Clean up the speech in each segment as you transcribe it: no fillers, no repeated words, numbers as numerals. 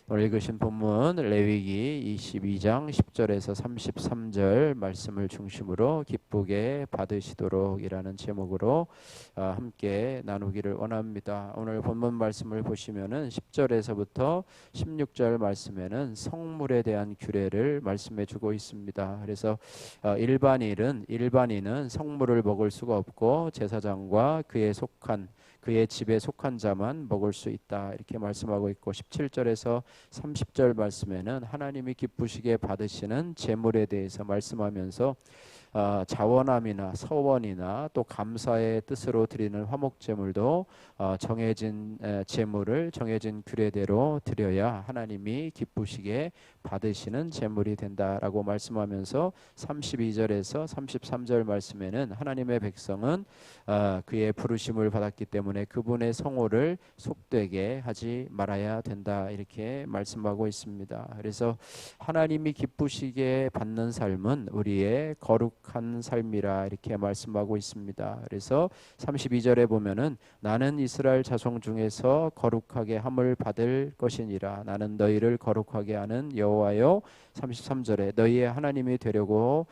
오늘 읽으신 본문 레위기 22장 10절에서 33절 말씀을 중심으로 기쁘게 받으시도록이라는 제목으로 함께 나누기를 원합니다. 오늘 본문 말씀을 보시면은 10절에서부터 16절 말씀에는 성물에 대한 규례를 말씀해 주고 있습니다. 그래서 일반인은 성물을 먹을 수가 없고 제사장과 그의 집에 속한 자만 먹을 수 있다, 이렇게 말씀하고 있고, 17절에서 30절 말씀에는 하나님이 기쁘시게 받으시는 제물에 대해서 말씀하면서 자원함이나 서원이나 또 감사의 뜻으로 드리는 화목제물도 정해진 제물을 정해진 규례대로 드려야 하나님이 기쁘시게 받으시는 제물이 된다라고 말씀하면서, 32절에서 33절 말씀에는 하나님의 백성은 그의 부르심을 받았기 때문에 그분의 성호를 속되게 하지 말아야 된다, 이렇게 말씀하고 있습니다. 그래서 하나님이 기쁘시게 받는 삶은 우리의 거룩한 삶이라 이렇게 말씀하고 있습니다. 그래서 32절에 보면은 나는 이스라엘 자손 중에서 거룩하게 함을 받을 것이니라, 나는 너희를 거룩하게 하는 여호와요. 33절에 너희의 하나님이 되려고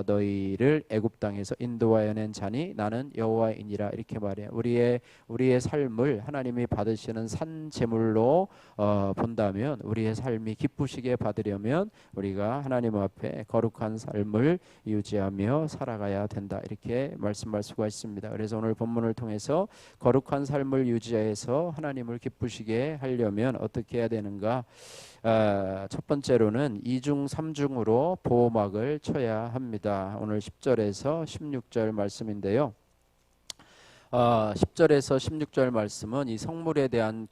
너희를 애굽 땅에서 인도하여 낸 자니 나는 여호와이니라, 이렇게 말해요. 우리의 삶을 하나님이 받으시는 산 제물로 본다면, 우리의 삶이 기쁘시게 받으려면 우리가 하나님 앞에 거룩한 삶을 유지하며 살아가야 된다, 이렇게 말씀할 수가 있습니다. 그래서 오늘 본문을 통해서 거룩한 삶을 유지해서 하나님을 기쁘시게 하려면 어떻게 해야 되는가? 첫 번째로는 이중 삼중으로 보호막을 쳐야 합니다. 오늘 10절에서 16절 말씀인데요. 10절에서 16절 말씀은 이 성물에 대한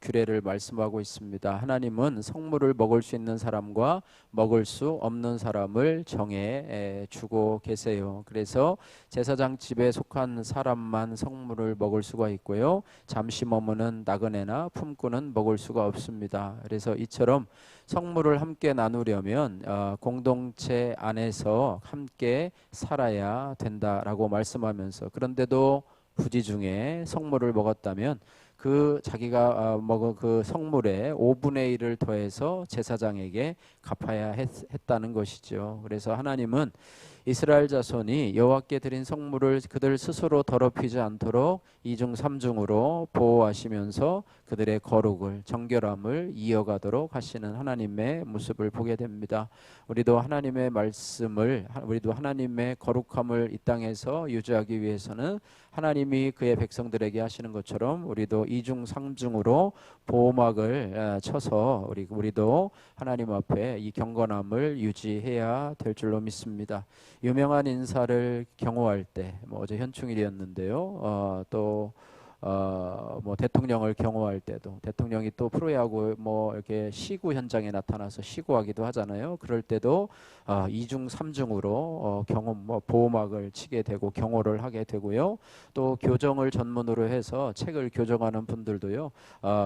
규례를 말씀하고 있습니다. 하나님은 성물을 먹을 수 있는 사람과 먹을 수 없는 사람을 정해 주고 계세요. 그래서 제사장 집에 속한 사람만 성물을 먹을 수가 있고요, 잠시 머무는 나그네나 품꾼은 먹을 수가 없습니다. 그래서 이처럼 성물을 함께 나누려면 공동체 안에서 함께 살아야 된다라고 말씀하면서, 그런데도 부지 중에 성물을 먹었다면 자기가 먹은 그 성물의 5분의 1을 더해서 제사장에게 갚아야 했다는 것이죠. 그래서 하나님은 이스라엘 자손이 여호와께 드린 성물을 그들 스스로 더럽히지 않도록 이중삼중으로 보호하시면서 그들의 거룩을, 정결함을 이어가도록 하시는 하나님의 모습을 보게 됩니다. 우리도 하나님의 말씀을, 우리도 하나님의 거룩함을 이 땅에서 유지하기 위해서는 하나님이 그의 백성들에게 하시는 것처럼 우리도 이중삼중으로 보호막을 쳐서 우리도 하나님 앞에 이 경건함을 유지해야 될 줄로 믿습니다. 유명한 인사를 경호할 때, 어제 현충일이었는데요. 뭐 대통령을 경호할 때도, 대통령이 또 프로야구 이렇게 시구 현장에 나타나서 시구하기도 하잖아요. 그럴 때도 이중 삼중으로 보호막을 치게 되고 경호를 하게 되고요. 또 교정을 전문으로 해서 책을 교정하는 분들도요,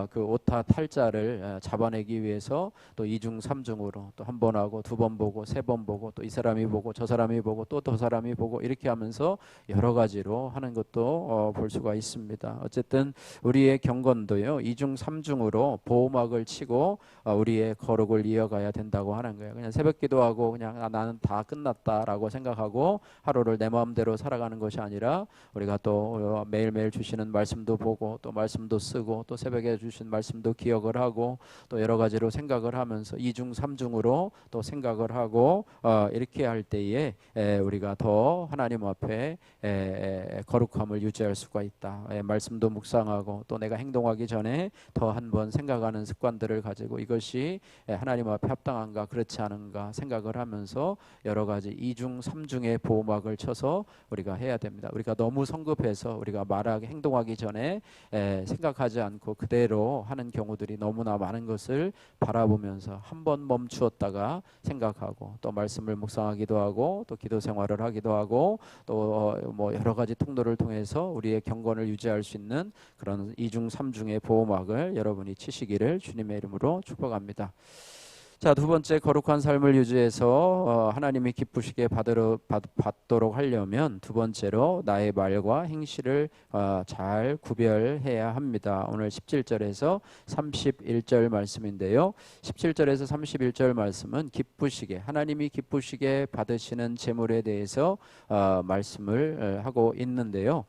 그 오타 탈자를 잡아내기 위해서 또 이중 삼중으로 또 한 번 하고 두 번 보고 세 번 보고 또 이 사람이 보고 저 사람이 보고 또 저 사람이 보고 이렇게 하면서 여러 가지로 하는 것도 볼 수가 있습니다. 어쨌든 우리의 경건도요, 이중 삼중으로 보호막을 치고 우리의 거룩을 이어가야 된다고 하는 거예요. 그냥 새벽 기도하고 그냥 나는 다 끝났다라고 생각하고 하루를 내 마음대로 살아가는 것이 아니라, 우리가 또 매일매일 주시는 말씀도 보고 또 말씀도 쓰고 또 새벽에 주신 말씀도 기억을 하고 또 여러 가지로 생각을 하면서 이중 삼중으로 또 생각을 하고 이렇게 할 때에 우리가 더 하나님 앞에 거룩함을 유지할 수가 있다. 말씀도 묵상하고 또 내가 행동하기 전에 더 한 번 생각하는 습관들을 가지고 이것이 하나님 앞에 합당한가 그렇지 않은가 생각을 하면서 여러 가지 이중 삼중의 보호막을 쳐서 우리가 해야 됩니다. 우리가 너무 성급해서 우리가 말하기 행동하기 전에 생각하지 않고 그대로 하는 경우들이 너무나 많은 것을 바라보면서 한 번 멈추었다가 생각하고 또 말씀을 묵상하기도 하고 또 기도 생활을 하기도 하고 또 여러 가지 통로를 통해서 우리의 경건을 유지할 수 있는 그런 이중 삼중의 보호막을 여러분이 치시기를 주님의 이름으로 축복합니다. 자, 두 번째 거룩한 삶을 유지해서 하나님이 기쁘시게 받도록 하려면 두 번째로 나의 말과 행실을 잘 구별해야 합니다. 오늘 17절에서 31절 말씀인데요. 17절에서 31절 말씀은 기쁘시게, 하나님이 기쁘시게 받으시는 제물에 대해서 말씀을 하고 있는데요.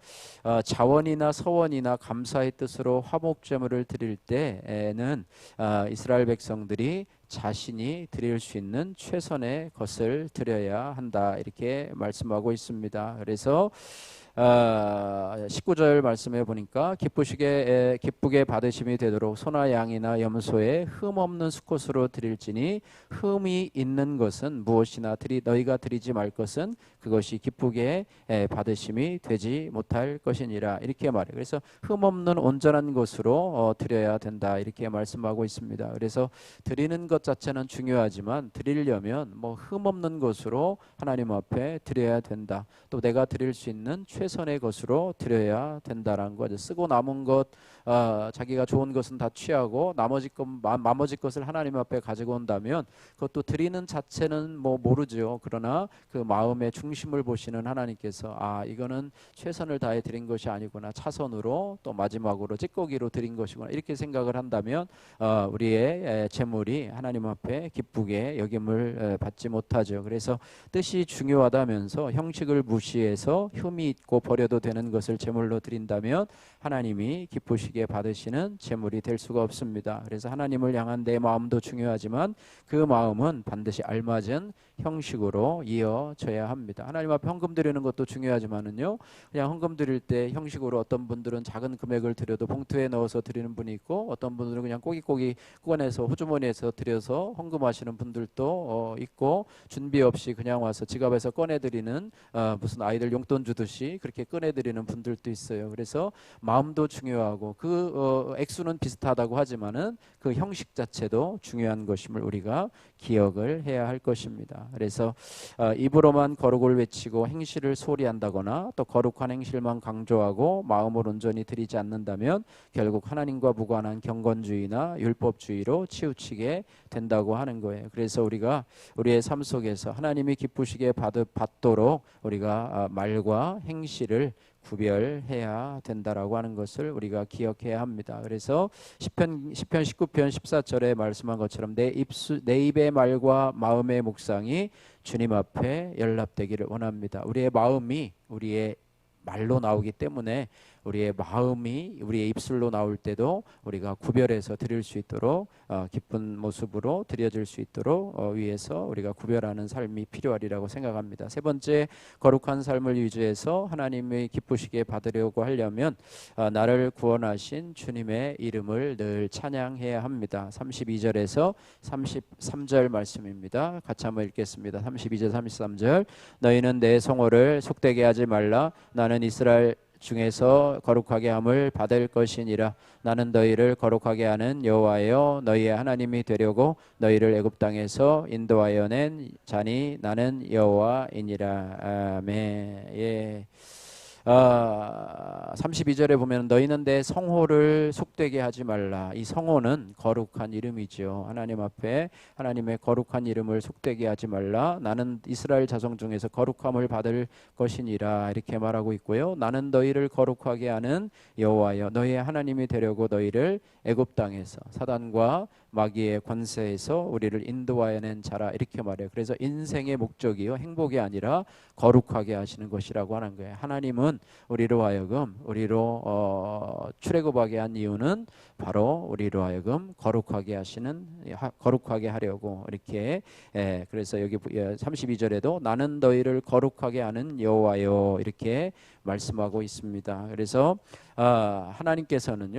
자원이나 서원이나 감사의 뜻으로 화목제물을 드릴 때에는 이스라엘 백성들이 자신이 드릴 수 있는 최선의 것을 드려야 한다, 이렇게 말씀하고 있습니다. 그래서 19절 말씀해 보니까 기쁘게 받으심이 되도록 소나 양이나 염소에 흠 없는 수컷으로 드릴지니 흠이 있는 것은 무엇이나 너희가 드리지 말 것은 그것이 기쁘게 받으심이 되지 못할 것이니라, 이렇게 말해요. 그래서 흠 없는 온전한 것으로 드려야 된다, 이렇게 말씀하고 있습니다. 그래서 드리는 것 자체는 중요하지만 드리려면 흠 없는 것으로 하나님 앞에 드려야 된다. 또 내가 드릴 수 있는 최선의 것으로 드려야 된다라는 거죠. 쓰고 남은 것, 자기가 좋은 것은 다 취하고 나머지 것을 하나님 앞에 가지고 온다면 그것도 드리는 자체는 모르죠. 그러나 그 마음의 중심을 보시는 하나님께서 이거는 최선을 다해 드린 것이 아니구나, 차선으로 또 마지막으로 찌꺼기로 드린 것이구나, 이렇게 생각을 한다면 우리의 재물이 하나님 앞에 기쁘게 여김을 받지 못하죠. 그래서 뜻이 중요하다면서 형식을 무시해서 흠이 있고 버려도 되는 것을 제물로 드린다면 하나님이 기쁘시게 받으시는 제물이 될 수가 없습니다. 그래서 하나님을 향한 내 마음도 중요하지만 그 마음은 반드시 알맞은 형식으로 이어져야 합니다. 하나님 앞에 헌금 드리는 것도 중요하지만은요, 그냥 헌금 드릴 때 형식으로 어떤 분들은 작은 금액을 드려도 봉투에 넣어서 드리는 분이 있고, 어떤 분들은 그냥 꼬깃꼬깃 꺼내서 호주머니에서 드려서 헌금하시는 분들도 있고, 준비 없이 그냥 와서 지갑에서 꺼내드리는 무슨 아이들 용돈 주듯이 그렇게 꺼내드리는 분들도 있어요. 그래서 마음도 중요하고 그 액수는 비슷하다고 하지만은 그 형식 자체도 중요한 것임을 우리가 기억을 해야 할 것입니다. 그래서 입으로만 거룩을 외치고 행실을 소홀히 한다거나 또 거룩한 행실만 강조하고 마음을 온전히 드리지 않는다면 결국 하나님과 무관한 경건주의나 율법주의로 치우치게 된다고 하는 거예요. 그래서 우리가 우리의 삶 속에서 하나님이 기쁘시게 받도록 우리가 말과 행실을 구별해야 된다라고 하는 것을 우리가 기억해야 합니다. 그래서 시편 19편 14절에 말씀한 것처럼 내 입의 말과 마음의 묵상이 주님 앞에 연락되기를 원합니다. 우리의 마음이 우리의 말로 나오기 때문에 우리의 마음이 우리의 입술로 나올 때도 우리가 구별해서 드릴 수 있도록 기쁜 모습으로 드려질 수 있도록 위해서 우리가 구별하는 삶이 필요하리라고 생각합니다. 세 번째, 거룩한 삶을 유지해서 하나님의 기쁘시게 받으려고 하려면 나를 구원하신 주님의 이름을 늘 찬양해야 합니다. 32절에서 33절 말씀입니다. 같이 한번 읽겠습니다. 32절 33절 너희는 내 성호를 속되게 하지 말라. 나는 이스라엘 중에서 거룩하게 함을 받을 것이니라. 나는 너희를 거룩하게 하는 여호와여 너희의 하나님이 되려고 너희를 애굽 땅에서 인도하여 낸 자니 나는 여호와이니라. 아멘. 예. 32절에 보면 너희는 내 성호를 속되게 하지 말라. 이 성호는 거룩한 이름이죠. 하나님 앞에 하나님의 거룩한 이름을 속되게 하지 말라. 나는 이스라엘 자손 중에서 거룩함을 받을 것이니라, 이렇게 말하고 있고요. 나는 너희를 거룩하게 하는 여호와여 너희의 하나님이 되려고 너희를 애굽 땅에서 사단과 마귀의 권세에서 우리를 인도하여 낸 자라, 이렇게 말해요. 그래서 인생의 목적이요 행복이 아니라 거룩하게 하시는 것이라고 하는 거예요. 하나님은 우리로 하여금 출애굽하게 한 이유는 바로 우리로 하여금 거룩하게 하려고 이렇게 그래서 여기 32절에도 나는 너희를 거룩하게 하는 여호와여 이렇게 말씀하고 있습니다. 그래서 하나님께서는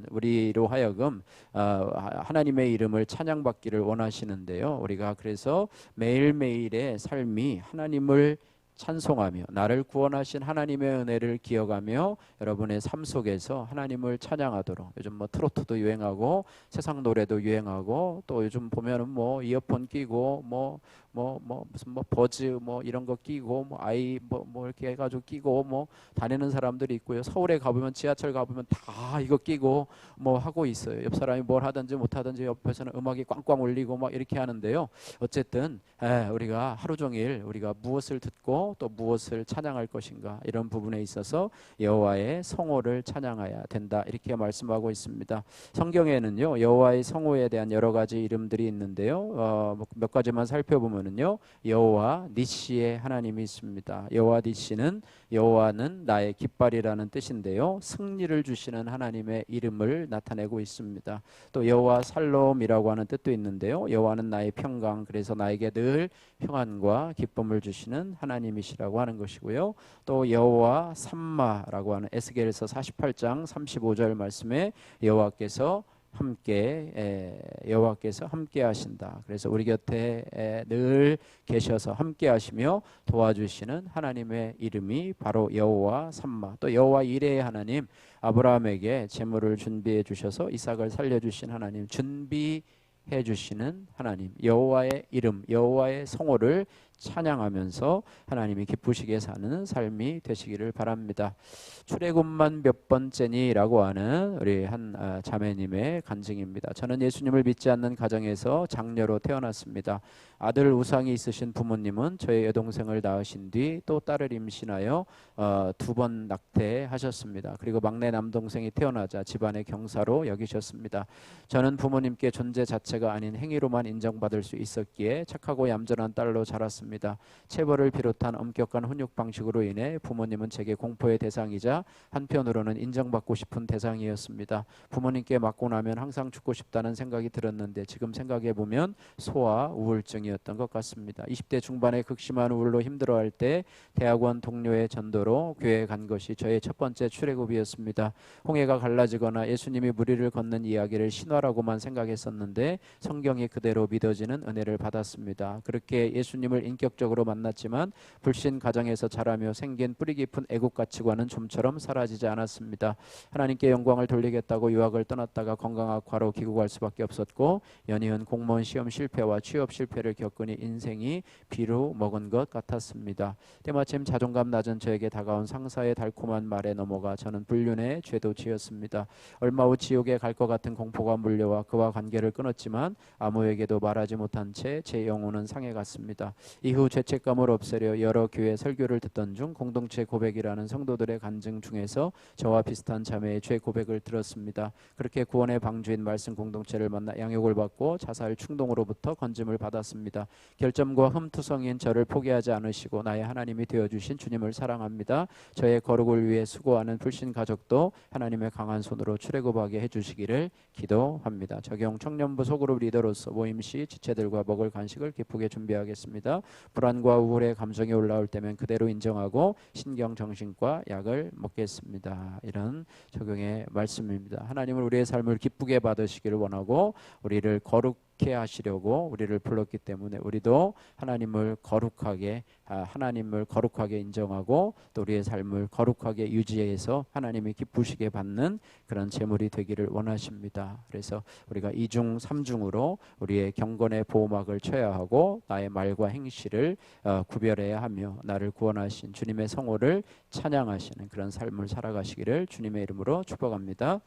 우리로 하여금 하나님의 이름을 찬양받기를 원하시는데요. 우리가 그래서 매일매일의 삶이 하나님을 찬송하며 나를 구원하신 하나님의 은혜를 기억하며 여러분의 삶 속에서 하나님을 찬양하도록. 요즘 뭐 트로트도 유행하고 세상 노래도 유행하고 또 요즘 보면은 뭐 이어폰 끼고 무슨 뭐 버즈 뭐 이런 거 끼고 뭐 아이 뭐 이렇게 해가지고 끼고 뭐 다니는 사람들이 있고요. 서울에 가보면 지하철 가보면 다 이거 끼고 뭐 하고 있어요. 옆 사람이 뭘 하든지 못하든지 옆에서는 음악이 꽝꽝 울리고 막 이렇게 하는데요. 어쨌든 우리가 하루 종일 우리가 무엇을 듣고 또 무엇을 찬양할 것인가, 이런 부분에 있어서 여호와의 성호를 찬양해야 된다, 이렇게 말씀하고 있습니다. 성경에는요 여호와의 성호에 대한 여러 가지 이름들이 있는데요. 몇 가지만 살펴보면은요, 여호와 니시의 하나님이 있습니다. 여호와 니시는, 여호와는 나의 깃발이라는 뜻인데요, 승리를 주시는 하나님의 이름을 나타내고 있습니다. 또 여호와 살롬이라고 하는 뜻도 있는데요, 여호와는 나의 평강, 그래서 나에게 늘 평안과 기쁨을 주시는 하나님이시라고 하는 것이고요. 또 여호와 삼마라고 하는 에스겔서 48장 35절 말씀에 여호와께서 함께 하신다. 그래서 우리 곁에 늘 계셔서 함께 하시며 도와주시는 하나님의 이름이 바로 여호와 삼마. 또 여호와 이레의 하나님, 아브라함에게 재물을 준비해 주셔서 이삭을 살려주신 하나님, 준비해 주시는 하나님, 여호와의 이름, 여호와의 성호를 찬양하면서 하나님이 기쁘시게 사는 삶이 되시기를 바랍니다. 출애굽만 몇 번째니라고 하는 우리 한 자매님의 간증입니다. 저는 예수님을 믿지 않는 가정에서 장녀로 태어났습니다. 아들 우상이 있으신 부모님은 저의 여동생을 낳으신 뒤 또 딸을 임신하여 2번 낙태하셨습니다. 그리고 막내 남동생이 태어나자 집안의 경사로 여기셨습니다. 저는 부모님께 존재 자체가 아닌 행위로만 인정받을 수 있었기에 착하고 얌전한 딸로 자랐습니다. 체벌을 비롯한 엄격한 훈육 방식으로 인해 부모님은 제게 공포의 대상이자 한편으로는 인정받고 싶은 대상이었습니다. 부모님께 맞고 나면 항상 죽고 싶다는 생각이 들었는데 지금 생각해보면 소아 우울증이었던 것 같습니다. 20대 중반에 극심한 우울로 힘들어할 때 대학원 동료의 전도로 교회에 간 것이 저의 첫 번째 출애굽이었습니다. 홍해가 갈라지거나 예수님이 무리를 걷는 이야기를 신화라고만 생각했었는데 성경이 그대로 믿어지는 은혜를 받았습니다. 그렇게 예수님을 인격적으로 만났지만 불신 가정에서 자라며 생긴 뿌리 깊은 애국 가치관은 좀처럼 사라지지 않았습니다. 하나님께 영광을 돌리겠다고 유학을 떠났다가 건강악화로 귀국할 수밖에 없었고 연이은 공무원 시험 실패와 취업 실패를 겪으니 인생이 비루 먹은 것 같았습니다. 때마침 자존감 낮은 저에게 다가온 상사의 달콤한 말에 넘어가 저는 불륜의 죄도 지었습니다. 얼마 후 지옥에 갈 것 같은 공포가 물려와 그와 관계를 끊었지만 아무에게도 말하지 못한 채 제 영혼은 상해갔습니다. 이후 죄책감을 없애려 여러 교회 설교를 듣던 중 공동체 고백이라는 성도들의 간증 중에서 저와 비슷한 자매의 죄 고백을 들었습니다. 그렇게 구원의 방주인 말씀 공동체를 만나 양육을 받고 자살 충동으로부터 건짐을 받았습니다. 결점과 흠투성인 저를 포기하지 않으시고 나의 하나님이 되어주신 주님을 사랑합니다. 저의 거룩을 위해 수고하는 불신 가족도 하나님의 강한 손으로 출애굽하게 해주시기를 기도합니다. 적용 청년부 소그룹 리더로서 모임 시 지체들과 먹을 간식을 기쁘게 준비하겠습니다. 불안과 우울의 감정이 올라올 때면 그대로 인정하고 신경정신과 약을 먹겠습니다. 이런 적용의 말씀입니다. 하나님은 우리의 삶을 기쁘게 받으시기를 원하고 우리를 거룩해 하시려고 우리를 불렀기 때문에 우리도 하나님을 거룩하게 인정하고 또 우리의 삶을 거룩하게 유지해서 하나님이 기쁘시게 받는 그런 제물이 되기를 원하십니다. 그래서 우리가 이중 삼중으로 우리의 경건의 보호막을 쳐야 하고 나의 말과 행실을 구별해야 하며 나를 구원하신 주님의 성호를 찬양하시는 그런 삶을 살아가시기를 주님의 이름으로 축복합니다.